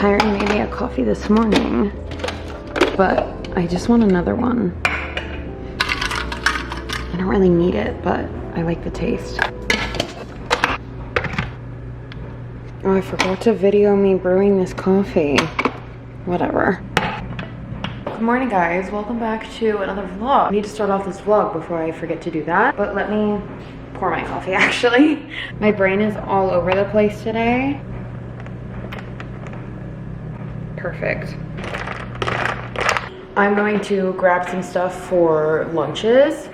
Tyron made me a coffee this morning, but I just want another one. I don't really need it, but I like the taste. Oh, I forgot to video me brewing this coffee. Whatever. Good morning, guys. Welcome back to another vlog. I need to start off this vlog before I forget to do that, but let me pour my coffee, actually. My brain is all over the place today. Perfect. I'm going to grab some stuff for lunches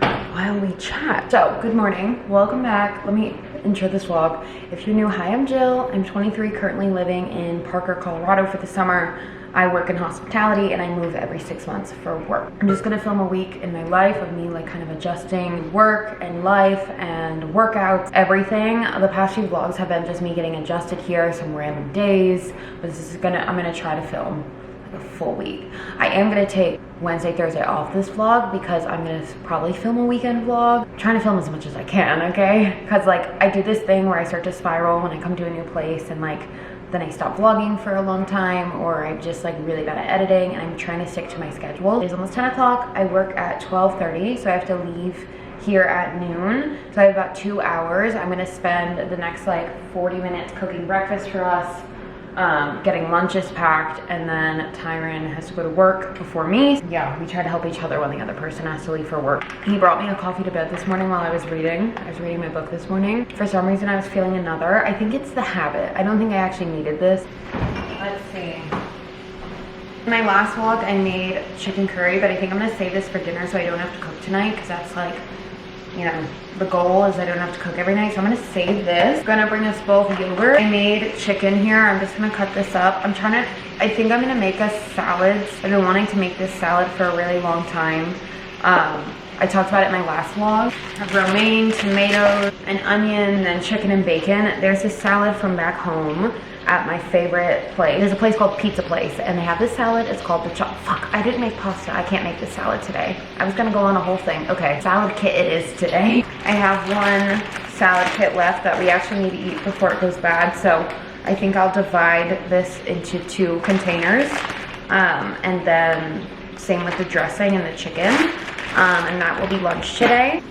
while we chat. So, good morning. Welcome back. Let me intro this vlog. If you're new, hi, I'm Jill. I'm 23, currently living in Parker, Colorado for the summer. I work in hospitality and I move every 6 months for work. I'm just gonna film a week in my life of me like kind of adjusting work and life and workouts, everything. The past few vlogs have been just me getting adjusted here, some random days, but I'm gonna try to film like a full week. I am gonna take Wednesday, Thursday off this vlog because I'm gonna probably film a weekend vlog. I'm trying to film as much as I can, okay? Because like I do this thing where I start to spiral when I come to a new place and like then I stop vlogging for a long time, or I'm just like really bad at editing and I'm trying to stick to my schedule. It's almost 10 o'clock. I work at 12:30, so I have to leave here at noon. So I have about 2 hours. I'm gonna spend the next like 40 minutes cooking breakfast for us, getting lunches packed, and then Tyron has to go to work before me. Yeah, we try to help each other when the other person has to leave for work. He brought me a coffee to bed this morning while I was reading. I was reading my book this morning. For some reason, I was feeling another. I think it's the habit. I don't think I actually needed this. Let's see. In my last vlog, I made chicken curry, but I think I'm gonna save this for dinner so I don't have to cook tonight, because that's like, you know, the goal is I don't have to cook every night. So I'm gonna save this. I'm gonna bring us both yogurt. I made chicken here. I'm just gonna cut this up. I think I'm gonna make us salads. I've been wanting to make this salad for a really long time. I talked about it in my last vlog. I have romaine, tomatoes, an onion, and then chicken and bacon. There's this salad from back home at my favorite place. There's a place called Pizza Place, and they have this salad. It's called the fuck, I didn't make pasta. I can't make this salad today. I was gonna go on a whole thing. Okay, salad kit it is today. I have one salad kit left that we actually need to eat before it goes bad, so I think I'll divide this into 2 containers, and then same with the dressing and the chicken, and that will be lunch today.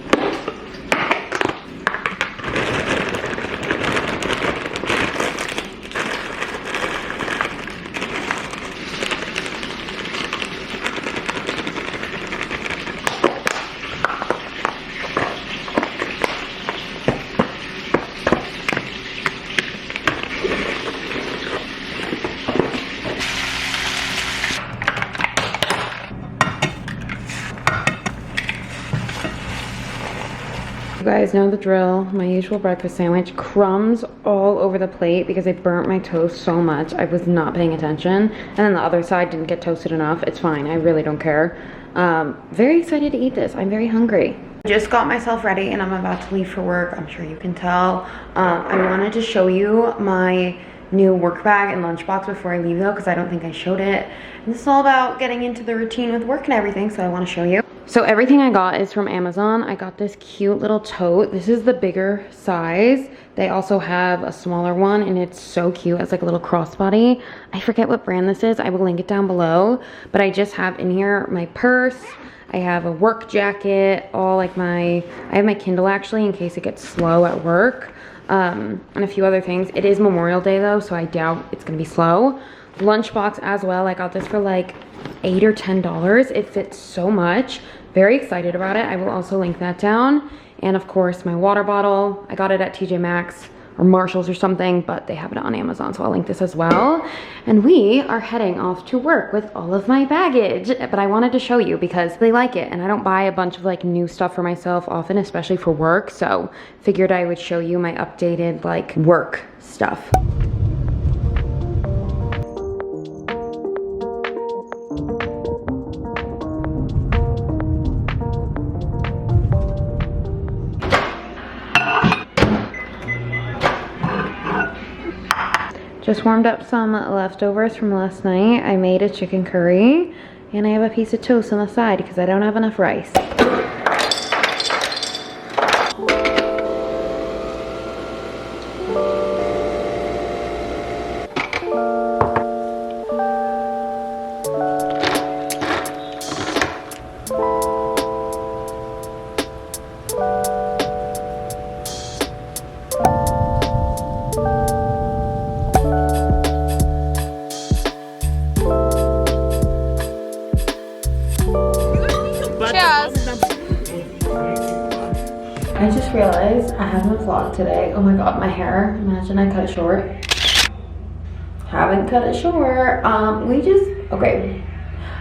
You guys know the drill. My usual breakfast sandwich. Crumbs all over the plate because I burnt my toast so much. I was not paying attention. And then the other side didn't get toasted enough. It's fine. I really don't care. Very excited to eat this. I'm very hungry. I just got myself ready and I'm about to leave for work. I'm sure you can tell. I wanted to show you my new work bag and lunchbox before I leave though, because I don't think I showed it. And this is all about getting into the routine with work and everything, so I want to show you. So everything I got is from Amazon. I got this cute little tote. This is the bigger size. They also have a smaller one and it's so cute. It's like a little crossbody. I forget what brand this is. I will link it down below. But I just have in here my purse. I have a work jacket, all like I have my Kindle actually in case it gets slow at work. And a few other things. It is Memorial Day though, so I doubt it's gonna be slow. Lunchbox as well. I got this for like $8 or $10. It fits so much. Very excited about it. I will also link that down. And of course my water bottle. I got it at TJ Maxx or Marshalls or something, but they have it on Amazon, so I'll link this as well. And we are heading off to work with all of my baggage. But I wanted to show you because they like it, and I don't buy a bunch of like new stuff for myself often, especially for work, so figured I would show you my updated like work stuff. Just warmed up some leftovers from last night. I made a chicken curry and I have a piece of toast on the side because I don't have enough rice. I just realized I haven't vlogged today. Oh my god, my hair. Imagine I cut it short. Haven't cut it short. Okay.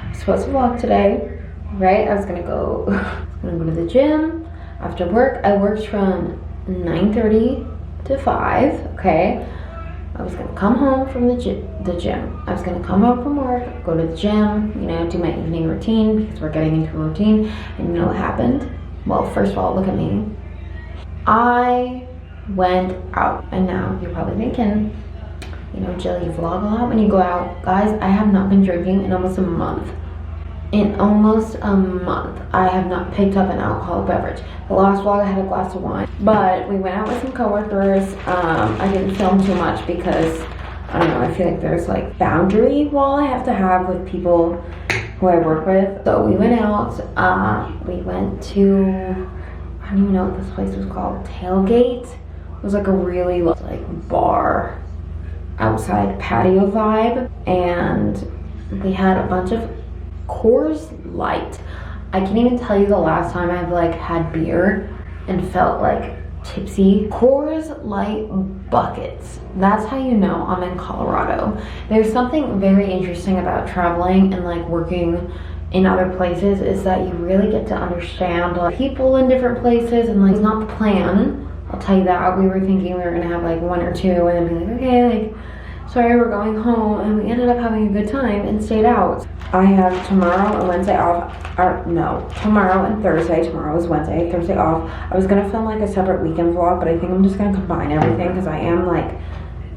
I'm supposed to vlog today, right? I was gonna go to the gym after work. I worked from 9:30 to 5, okay? I was gonna come home from the gym. I was gonna come home from work, go to the gym, you know, do my evening routine because we're getting into a routine. And you know what happened? Well, first of all, look at me. I went out, and now you're probably thinking, you know, Jill, you vlog a lot when you go out. Guys, I have not been drinking in almost a month. In almost a month, I have not picked up an alcoholic beverage. The last vlog, I had a glass of wine, but we went out with some coworkers. I didn't film too much because, I don't know, I feel like there's like boundary wall I have to have with people who I work with. So we went out, we went to, I don't even know what this place was called, Tailgate. It was like a really like bar outside patio vibe, and we had a bunch of Coors Light. I can't even tell you the last time I've like had beer and felt like tipsy. Coors Light buckets. That's how you know I'm in Colorado. There's something very interesting about traveling and like working in other places, is that you really get to understand like people in different places, and like it's not the plan. I'll tell you that. We were thinking we were gonna have like one or two and then be like, okay, like sorry, we're going home, and we ended up having a good time and stayed out. I have tomorrow and Wednesday off, or no, tomorrow and Thursday. Tomorrow is Wednesday, Thursday off. I was gonna film like a separate weekend vlog, but I think I'm just gonna combine everything because I am like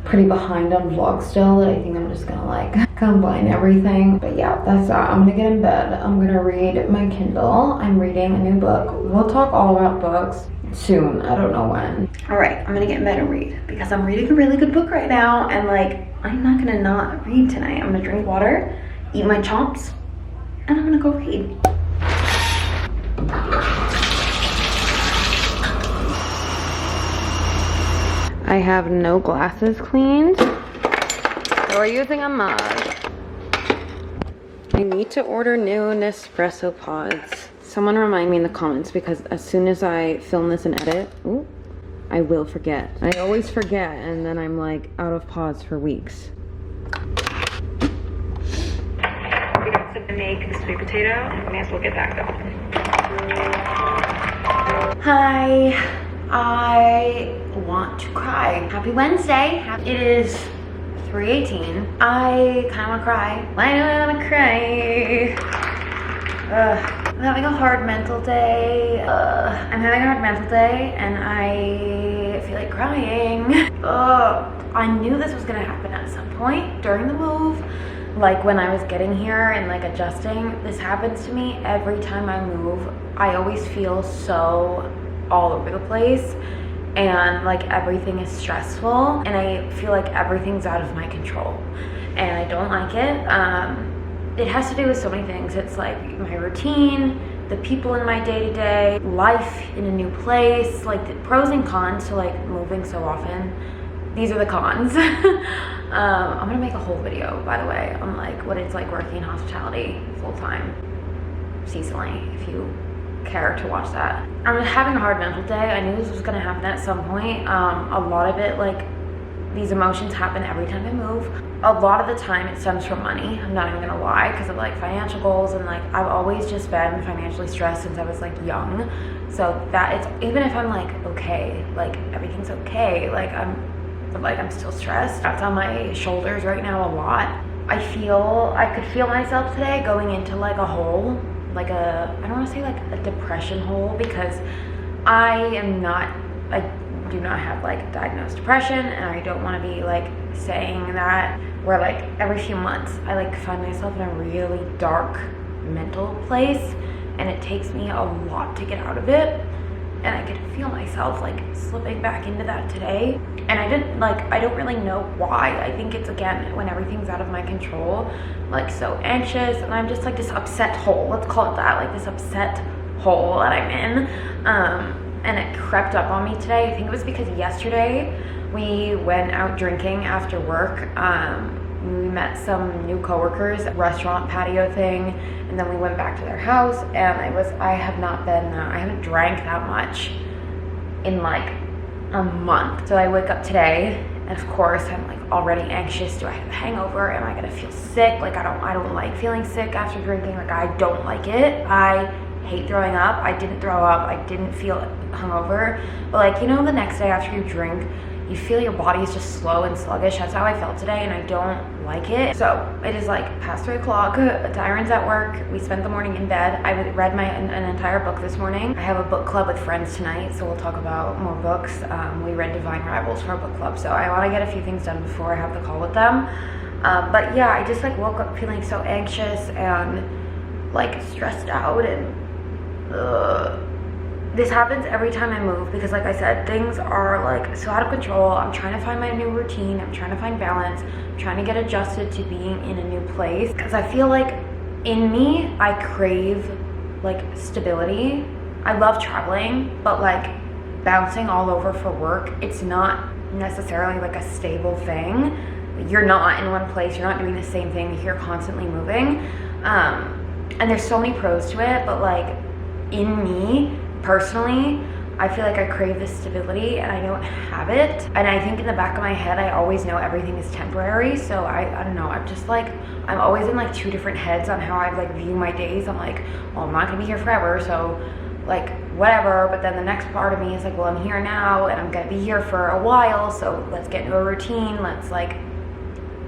pretty behind on vlogs still. I think I'm just gonna like combine everything. But yeah, that's that. I'm gonna get in bed. I'm gonna read my Kindle. I'm reading a new book. We'll talk all about books soon. I don't know when. All right, I'm gonna get in bed and read because I'm reading a really good book right now, and like I'm not gonna not read tonight. I'm gonna drink water, eat my chomps, and I'm gonna go read. I have no glasses cleaned, so we're using a mug. I need to order new Nespresso pods. Someone remind me in the comments, because as soon as I film this and edit, I will forget. I always forget, and then I'm like out of pods for weeks. We got to make the sweet potato, and we may as well get that going. Hi. I want to cry. Happy Wednesday. It is 3:18. I kind of want to cry. Why do I want to cry? I'm having a hard mental day. And I feel like crying. I knew this was gonna happen at some point during the move. Like when I was getting here and like adjusting. This happens to me every time I move. I always feel so all over the place, and like everything is stressful, and I feel like everything's out of my control, and I don't like it. It has to do with so many things. It's like my routine, the people in my day-to-day life in a new place, like the pros and cons to like moving so often. These are the cons. I'm gonna make a whole video, by the way, on like what it's like working in hospitality full-time seasonally, if you care to watch that. I'm having a hard mental day. I knew this was gonna happen at some point. A lot of it, like these emotions happen every time I move. A lot of the time it stems from money. I'm not even gonna lie, because of like financial goals, and like I've always just been financially stressed since I was like young. So that it's, even if I'm like okay, like everything's okay, like I'm still stressed. That's on my shoulders right now a lot. I could feel myself today going into like a hole, like I don't want to say like a depression hole, because I do not have like diagnosed depression, and I don't want to be like saying that, where like every few months I like find myself in a really dark mental place, and it takes me a lot to get out of it, and I could feel myself like slipping back into that today, and I don't really know why. I think it's, again, when everything's out of my control, like so anxious, and I'm just like this upset hole, let's call it that, like this upset hole that I'm in, and it crept up on me today. I think it was because yesterday we went out drinking after work. We met some new coworkers, restaurant patio thing, and then we went back to their house, and I haven't drank that much in like a month. So I wake up today, and of course I'm like already anxious. Do I have a hangover? Am I gonna feel sick? Like I don't like feeling sick after drinking. Like I don't like it. I hate throwing up. I didn't throw up. I didn't feel hungover. But like, you know, the next day after you drink, you feel your body is just slow and sluggish. That's how I felt today, and I don't like it. So it is like past 3 o'clock. Tyron's at work. We spent the morning in bed. I read an entire book this morning. I have a book club with friends tonight, so we'll talk about more books. We read Divine Rivals for our book club, so I want to get a few things done before I have the call with them. But yeah, I just like woke up feeling so anxious and like stressed out, and this happens every time I move because, like I said, things are like so out of control. I'm trying to find my new routine. I'm trying to find balance. I'm trying to get adjusted to being in a new place because I feel like in me, I crave like stability. I love traveling, but like bouncing all over for work, it's not necessarily like a stable thing. You're not in one place. You're not doing the same thing. You're constantly moving. And there's so many pros to it, but like in me, personally, I feel like I crave this stability and I don't have it. And I think in the back of my head, I always know everything is temporary. So I don't know, I'm always in like 2 different heads on how I like view my days. I'm like, well, I'm not gonna be here forever, so like whatever. But then the next part of me is like, well, I'm here now and I'm gonna be here for a while, so let's get into a routine. Let's like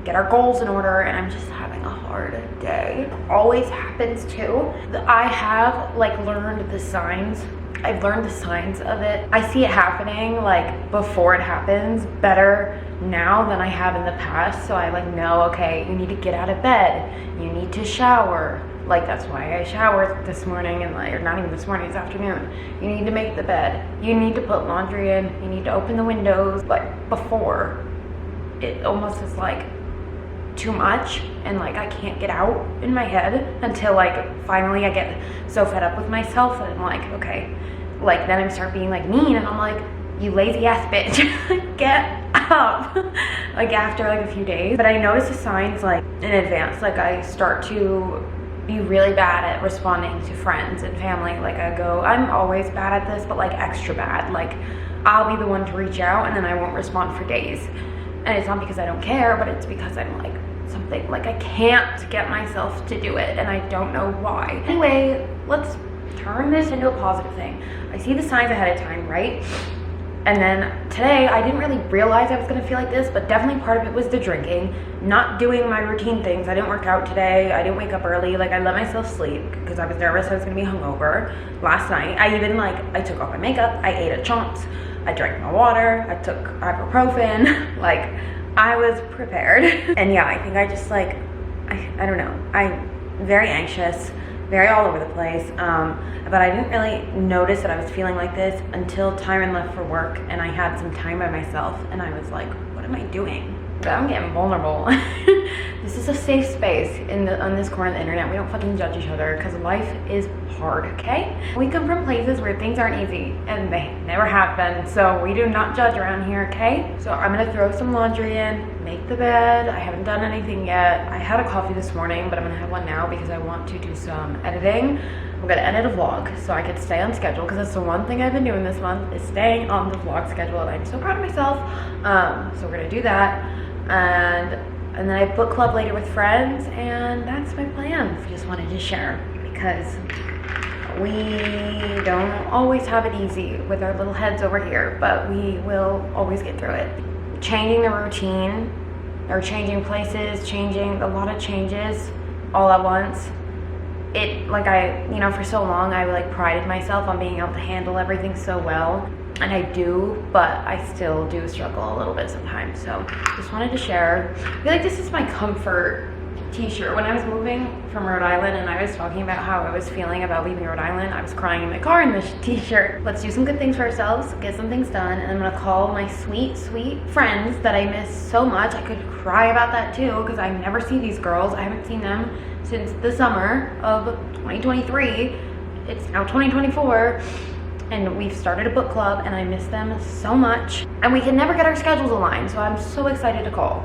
get our goals in order. And I'm just having a hard day. Always happens too. I have like learned the signs. I've learned the signs of it. I see it happening like before it happens better now than I have in the past. So I like know, okay, you need to get out of bed. You need to shower. Like that's why I showered this morning, and like, or not even this morning, it's afternoon. You need to make the bed. You need to put laundry in. You need to open the windows. Like before, it almost is like too much, and like I can't get out in my head until like finally I get so fed up with myself and I'm like, okay, like then I start being like mean, and I'm like, you lazy ass bitch, get up. Like after like a few days. But I notice the signs like in advance. Like I start to be really bad at responding to friends and family. Like I'm always bad at this, but like extra bad. Like I'll be the one to reach out and then I won't respond for days. And it's not because I don't care, but it's because I'm like something, like I can't get myself to do it and I don't know why. Anyway, let's turn this into a positive thing. I see the signs ahead of time, right? And then today, I didn't really realize I was gonna feel like this, but definitely part of it was the drinking, not doing my routine things. I didn't work out today. I didn't wake up early. Like I let myself sleep because I was nervous I was gonna be hungover. Last night, I took off my makeup. I ate at Chomps. I drank my water. I took ibuprofen. Like I was prepared. And yeah, I think I just like, I don't know. I'm very anxious, very all over the place. But I didn't really notice that I was feeling like this until Tyron left for work and I had some time by myself and I was like, what am I doing? I'm getting vulnerable. This is a safe space on this corner of the internet. We don't fucking judge each other because life is hard, okay? We come from places where things aren't easy and they never have been, so we do not judge around here, okay? So I'm gonna throw some laundry in, make the bed. I haven't done anything yet. I had a coffee this morning, but I'm gonna have one now because I want to do some editing. I'm gonna edit a vlog so I could stay on schedule because that's the one thing I've been doing this month is staying on the vlog schedule, and I'm so proud of myself. So we're gonna do that. And then I have book club later with friends, and that's my plan. I just wanted to share because we don't always have it easy with our little heads over here, but we will always get through it. Changing the routine or changing places, changing a lot of changes all at once. For so long I like prided myself on being able to handle everything so well. And I do, but I still do struggle a little bit sometimes. So just wanted to share. I feel like this is my comfort t-shirt. When I was moving from Rhode Island and I was talking about how I was feeling about leaving Rhode Island, I was crying in my car in this t-shirt. Let's do some good things for ourselves, get some things done, and I'm gonna call my sweet, sweet friends that I miss so much. I could cry about that too, because I never see these girls. I haven't seen them since the summer of 2023. It's now 2024. And we've started a book club and I miss them so much. And we can never get our schedules aligned, so I'm so excited to call.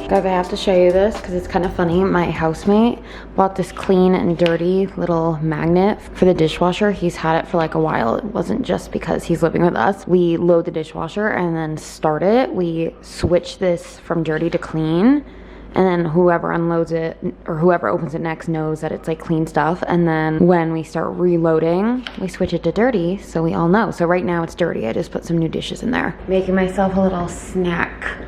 Guys, I have to show you this because it's kind of funny. My housemate bought this clean and dirty little magnet for the dishwasher. He's had it for like a while. It wasn't just because he's living with us. We load the dishwasher and then start it. We switch this from dirty to clean. And then whoever unloads it or whoever opens it next knows that it's like clean stuff. And then when we start reloading, we switch it to dirty so we all know. So right now it's dirty. I just put some new dishes in there. Making myself a little snack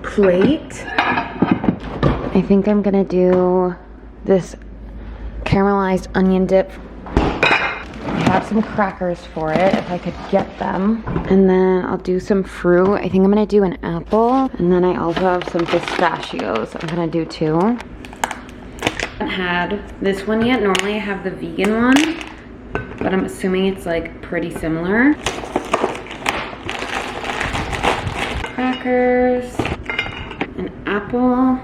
plate. I think I'm gonna do this caramelized onion dip. I have some crackers for it if I could get them. And then I'll do some fruit. I think I'm gonna do an apple. And then I also have some pistachios I'm gonna do too. I haven't had this one yet. Normally I have the vegan one, but I'm assuming it's like pretty similar. Crackers, an apple.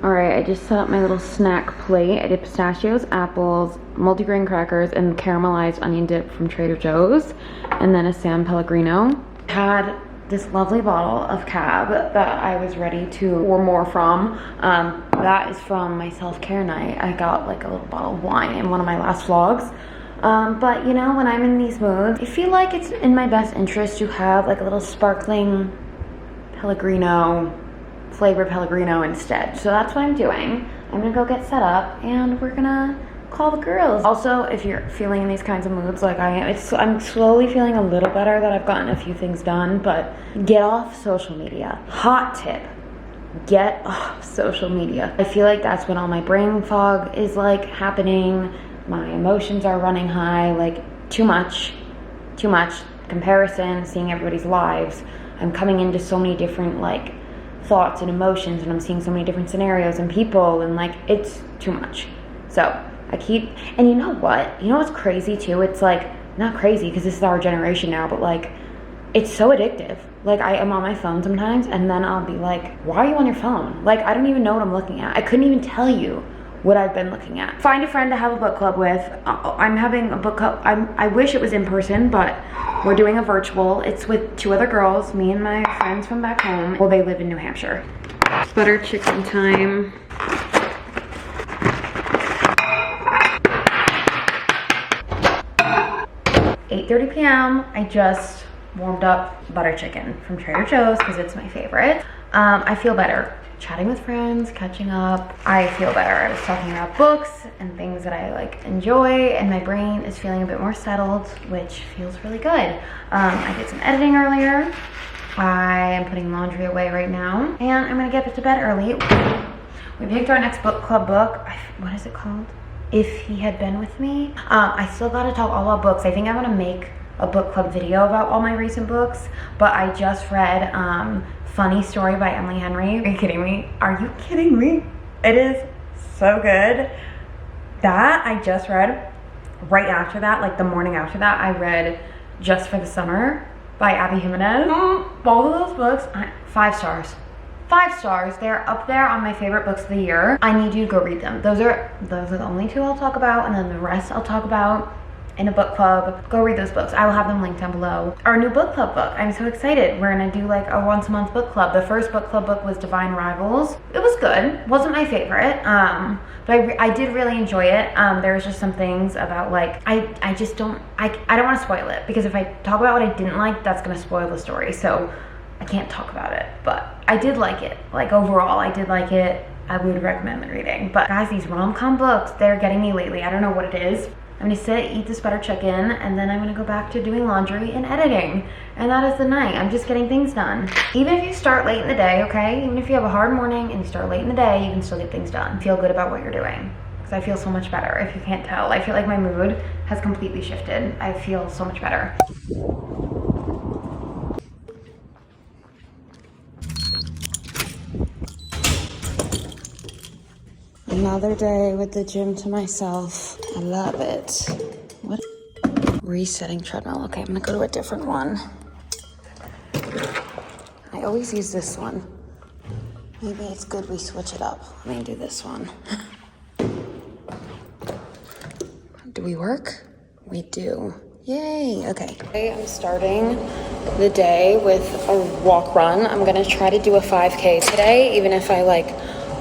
Alright, I just set up my little snack plate. I did pistachios, apples, multigrain crackers, and caramelized onion dip from Trader Joe's, and then a San Pellegrino. Had this lovely bottle of Cab that I was ready to pour more from. That is from my self-care night. I got like a little bottle of wine in one of my last vlogs. But you know, when I'm in these moods, I feel like it's in my best interest to have like a little sparkling Pellegrino, flavored Pellegrino instead. So that's what I'm doing. I'm gonna go get set up and we're gonna call the girls. Also, if you're feeling in these kinds of moods like I am, I'm slowly feeling a little better that I've gotten a few things done, but get off social media. Hot tip, get off social media. I feel like that's when all my brain fog is like happening. My emotions are running high, like too much comparison, seeing everybody's lives. I'm coming into so many different like thoughts and emotions, and I'm seeing so many different scenarios and people, and like it's too much. So I keep, and you know what? You know what's crazy too? It's like, not crazy because this is our generation now, but like, it's so addictive. Like I am on my phone sometimes and then I'll be like, why are you on your phone? Like, I don't even know what I'm looking at. I couldn't even tell you what I've been looking at. Find a friend to have a book club with. I'm having a book club. I wish it was in person, but we're doing a virtual. It's with 2 other girls, me and my friends from back home. Well, they live in New Hampshire. Butter chicken time. .30 p.m. I just warmed up butter chicken from Trader Joe's because it's my favorite. I feel better. Chatting with friends, catching up. I feel better. I was talking about books and things that I like enjoy, and my brain is feeling a bit more settled, which feels really good. I did some editing earlier. I am putting laundry away right now, and I'm gonna get to bed early. We picked our next book club book. What is it called? If He Had Been With Me. I still gotta talk all about books. I think I'm gonna make a book club video about all my recent books, but I just read Funny Story by Emily Henry. Are you kidding me? Are you kidding me? It is so good. That I just read. Right after that, like the morning after that, I read Just for the Summer by Abby Jimenez. Both of those books, 5 stars. 5 stars. They're up there on my favorite books of the year. I need you to go read them. Those are the only 2 I'll talk about, and then the rest I'll talk about in a book club. Go read those books. I will have them linked down below. Our new book club book. I'm so excited. We're gonna do like a once a month book club. The first book club book was Divine Rivals. It was good. Wasn't my favorite, but I did really enjoy it. There was just some things about like, I just don't, I don't want to spoil it, because if I talk about what I didn't like, that's gonna spoil the story. So I can't talk about it, but I did like it. Like overall, I did like it. I would recommend the reading. But guys, these rom-com books, they're getting me lately. I don't know what it is. I'm gonna sit, eat this butter chicken, and then I'm gonna go back to doing laundry and editing. And that is the night. I'm just getting things done. Even if you start late in the day, okay? Even if you have a hard morning and you start late in the day, you can still get things done. Feel good about what you're doing. Because I feel so much better, if you can't tell. I feel like my mood has completely shifted. I feel so much better. Another day with the gym to myself. I love it. What? Resetting treadmill. Okay, I'm gonna go to a different one. I always use this one. Maybe it's good we switch it up. Let me do this one. Do we work? We do. Yay, okay. Today I'm starting the day with a walk run. I'm gonna try to do a 5K today, even if I like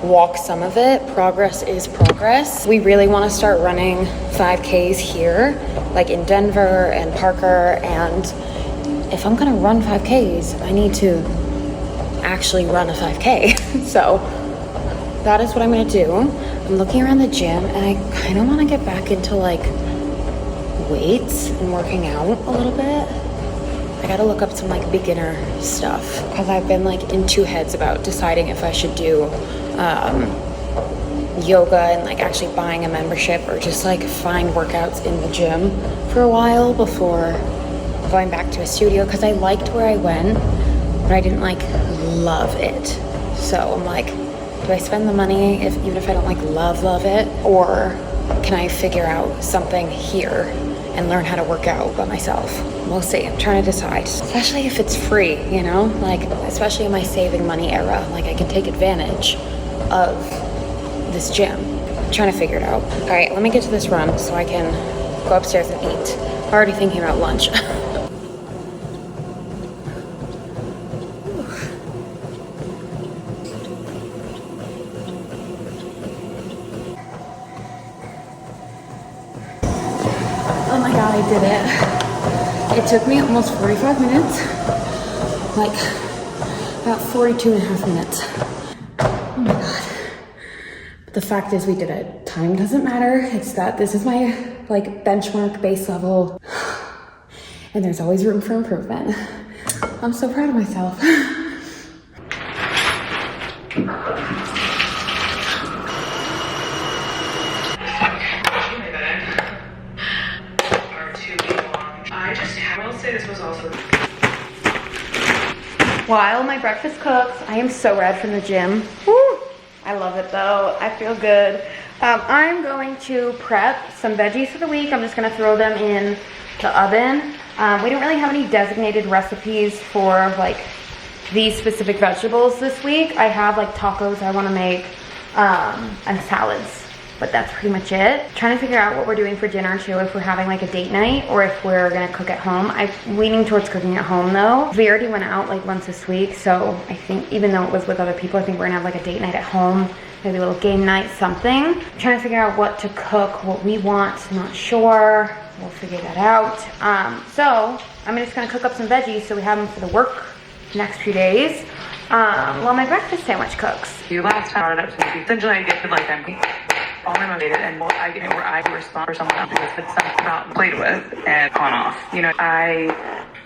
walk some of it. Progress is progress. We really wanna start running 5Ks here, like in Denver and Parker, and if I'm gonna run 5Ks, I need to actually run a 5K. So that is what I'm gonna do. I'm looking around the gym and I kind of want to get back into like weights and working out a little bit. I gotta look up some like beginner stuff because I've been like in two heads about deciding if I should do yoga and like actually buying a membership or just like find workouts in the gym for a while before going back to a studio, because I liked where I went but I didn't like love it. So I'm like, do I spend the money even if I don't like love it, or can I figure out something here and learn how to work out by myself? We'll see. I'm trying to decide, especially if it's free, you know, like especially in my saving money era, like I can take advantage of this gym. I'm trying to figure it out. All right, let me get to this run so I can go upstairs and eat. I'm already thinking about lunch. Oh my God, I did it. It took me almost 45 minutes, like about 42 and a half minutes. Oh my God. But the fact is we did it. Time doesn't matter. It's that this is my like benchmark base level and there's always room for improvement. I'm so proud of myself. This was also While my breakfast cooks, I am so red from the gym. Woo! I love it though. I feel good. I'm going to prep some veggies for the week. I'm just gonna throw them in the oven. We don't really have any designated recipes for like these specific vegetables this week. I have like tacos I wanna make and salads. But that's pretty much it. Trying to figure out what we're doing for dinner too, if we're having like a date night or if we're gonna cook at home. I'm leaning towards cooking at home though. We already went out like once this week, so I think even though it was with other people, I think we're gonna have like a date night at home, maybe a little game night, something. Trying to figure out what to cook, what we want, not sure. We'll figure that out. So I'm just gonna cook up some veggies so we have them for the work next few days. While my breakfast sandwich cooks. you last time brought it up to me. Essentially, I get to like I'm only motivated and I get where I respond for someone else because it's something about played with and gone off. You know, I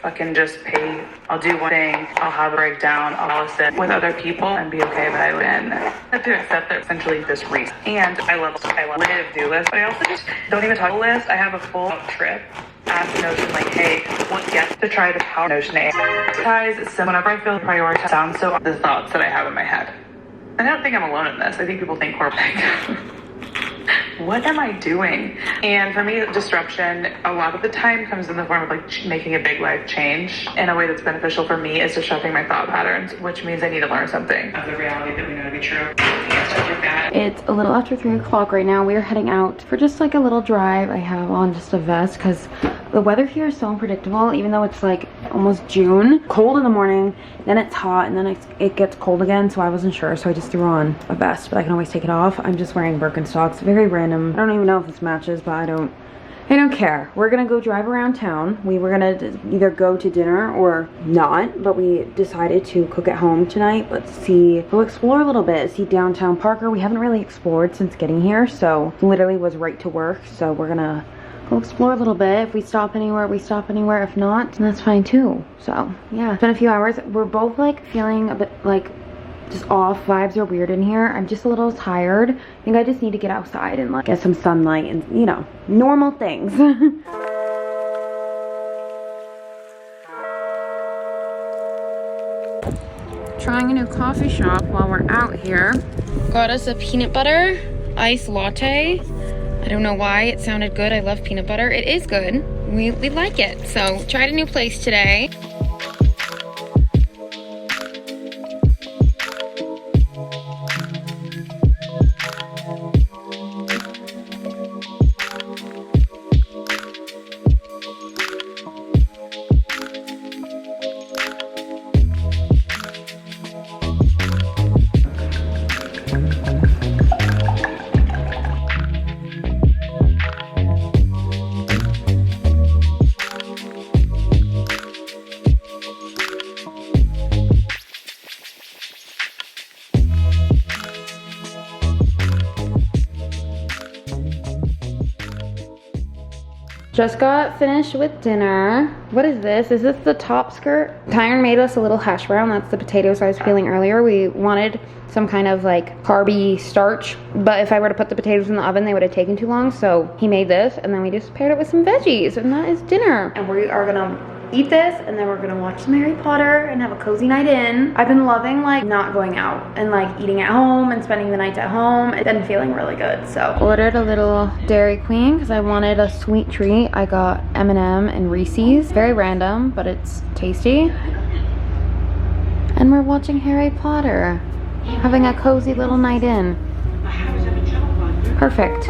fucking just pay. I'll do one thing. I'll have a breakdown. I'll sit with other people and be okay that I win. I have to accept that essentially this reason. And I love live do list, but I also just don't even talk a list. I have a full trip. Ask Notion like, hey, what gets to try this power Notion A? Guys, so whenever I feel prioritize sounds so the thoughts that I have in my head. And I don't think I'm alone in this. I think people think we're like, what am I doing? And for me, disruption a lot of the time comes in the form of like making a big life change in a way that's beneficial for me is disrupting my thought patterns, which means I need to learn something of the reality that we know to be true. And stuff like that. It's a little after 3 o'clock right now. We are heading out for just like a little drive. I have on just a vest because the weather here is so unpredictable, even though it's like almost June. Cold in the morning, then it's hot, and then it gets cold again, so I wasn't sure, so I just threw on a vest, but I can always take it off. I'm just wearing Birkenstocks, very random. I don't even know if this matches, but I don't care. We're gonna go drive around town. We were gonna either go to dinner or not, but we decided to cook at home tonight. Let's see, we'll explore a little bit, see downtown Parker. We haven't really explored since getting here, so literally was right to work, so we're gonna go explore a little bit. If we stop anywhere, we stop anywhere. If not, then that's fine too. So yeah, it's been a few hours. We're both like feeling a bit like just off. Vibes are weird in here. I'm just a little tired. I think I just need to get outside and like get some sunlight and, you know, normal things. Trying a new coffee shop while we're out here. Got us a peanut butter iced latte. I don't know why it sounded good. I love peanut butter. It is good. We like it. So tried a new place today. Just got finished with dinner. What is this? Is this the top skirt? Tyron made us a little hash brown. That's the potatoes I was peeling earlier. We wanted some kind of like carby starch, but if I were to put the potatoes in the oven, they would have taken too long. So he made this, and then we just paired it with some veggies, and that is dinner. And we are gonna eat this, and then we're gonna watch some Harry Potter and have a cozy night in. I've been loving like not going out and like eating at home and spending the nights at home and feeling really good. So ordered a little Dairy Queen because I wanted a sweet treat. I got M&M and Reese's. Very random, but it's tasty. And we're watching Harry Potter, having a cozy little night in. Perfect.